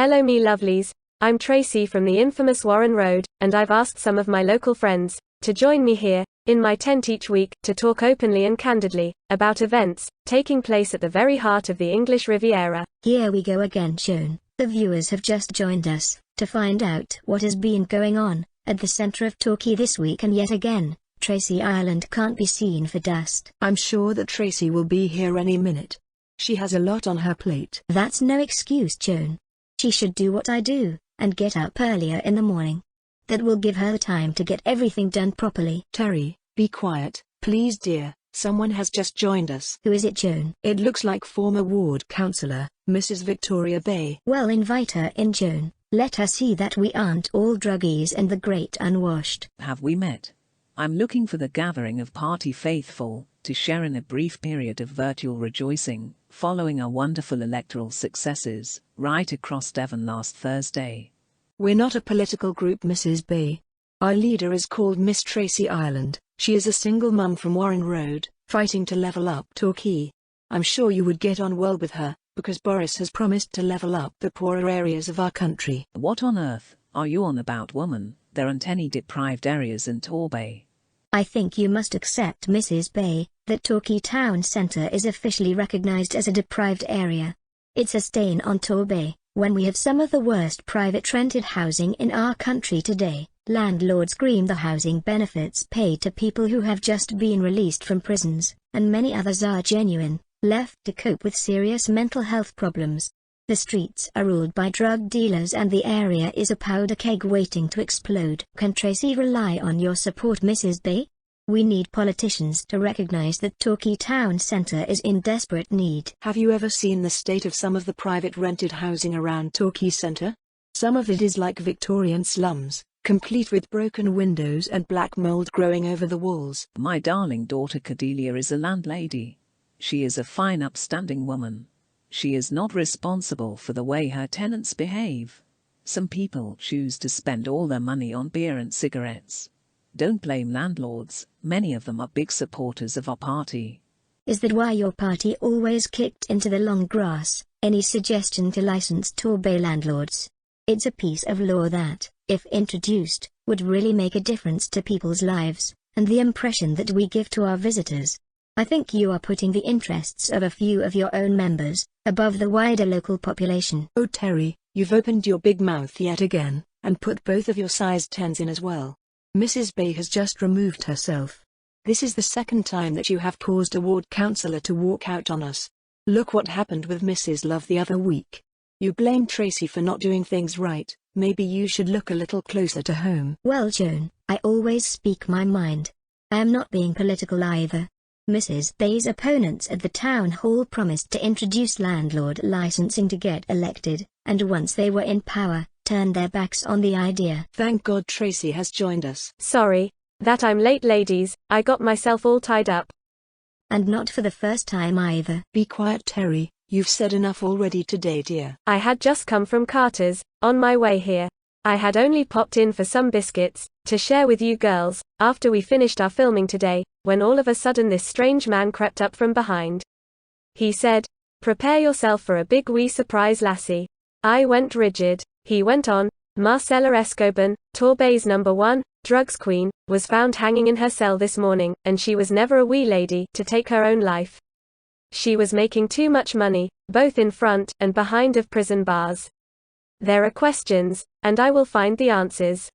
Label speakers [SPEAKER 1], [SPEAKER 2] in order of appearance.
[SPEAKER 1] Hello me lovelies, I'm Tracey from the infamous Warren Road, and I've asked some of my local friends to join me here, in my tent each week, to talk openly and candidly about events taking place at the very heart of the English Riviera.
[SPEAKER 2] Here we go again, Joan. The viewers have just joined us to find out what has been going on at the center of Torquay this week, and yet again, Tracey Ireland can't be seen for dust.
[SPEAKER 3] I'm sure that Tracey will be here any minute. She has a lot on her plate.
[SPEAKER 2] That's no excuse, Joan. She should do what I do, and get up earlier in the morning. That will give her the time to get everything done properly.
[SPEAKER 3] Terry, be quiet, please dear. Someone has just joined us.
[SPEAKER 2] Who is it, Joan?
[SPEAKER 3] It looks like former ward councillor, Mrs. Victoria Bay.
[SPEAKER 2] Well, invite her in, Joan. Let her see that we aren't all druggies and the great unwashed.
[SPEAKER 4] Have we met? I'm looking for the gathering of party faithful, to share in a brief period of virtual rejoicing, following our wonderful electoral successes, right across Devon last Thursday.
[SPEAKER 3] We're not a political group, Mrs. Bay. Our leader is called Miss Tracey Ireland. She is a single mum from Warren Road, fighting to level up Torquay. I'm sure you would get on well with her, because Boris has promised to level up the poorer areas of our country.
[SPEAKER 4] What on earth are you on about, woman? There aren't any deprived areas in Torquay.
[SPEAKER 2] I think you must accept, Mrs. Bay, that Torquay Town Centre is officially recognised as a deprived area. It's a stain on Torquay, when we have some of the worst private rented housing in our country today. Landlords scream the housing benefits paid to people who have just been released from prisons, and many others are genuine, left to cope with serious mental health problems. The streets are ruled by drug dealers and the area is a powder keg waiting to explode. Can Tracey rely on your support, Mrs. Bay? We need politicians to recognise that Torquay Town Centre is in desperate need.
[SPEAKER 3] Have you ever seen the state of some of the private rented housing around Torquay Centre? Some of it is like Victorian slums, complete with broken windows and black mould growing over the walls.
[SPEAKER 4] My darling daughter Cordelia is a landlady. She is a fine upstanding woman. She is not responsible for the way her tenants behave. Some people choose to spend all their money on beer and cigarettes. Don't blame landlords, many of them are big supporters of our party.
[SPEAKER 2] Is that why your party always kicked into the long grass any suggestion to license Torquay landlords? It's a piece of law that, if introduced, would really make a difference to people's lives, and the impression that we give to our visitors. I think you are putting the interests of a few of your own members above the wider local population.
[SPEAKER 3] Oh Terry, you've opened your big mouth yet again, and put both of your size 10s in as well. Mrs. Bay has just removed herself. This is the second time that you have caused a ward councillor to walk out on us. Look what happened with Mrs. Love the other week. You blamed Tracey for not doing things right. Maybe you should look a little closer to home.
[SPEAKER 2] Well, Joan, I always speak my mind. I am not being political either. Mrs. Bay's opponents at the town hall promised to introduce landlord licensing to get elected, and once they were in power, turned their backs on the idea.
[SPEAKER 3] Thank God Tracey has joined us.
[SPEAKER 1] Sorry that I'm late, ladies, I got myself all tied up.
[SPEAKER 2] And not for the first time either.
[SPEAKER 3] Be quiet, Terry, you've said enough already today, dear.
[SPEAKER 1] I had just come from Carter's, on my way here. I had only popped in for some biscuits, to share with you girls, after we finished our filming today, when all of a sudden this strange man crept up from behind. He said, "Prepare yourself for a big wee surprise, lassie." I went rigid. He went on, "Marcella Escoban, Torquay's #1 drugs queen, was found hanging in her cell this morning, and she was never a wee lady to take her own life. She was making too much money, both in front and behind of prison bars. There are questions, and I will find the answers.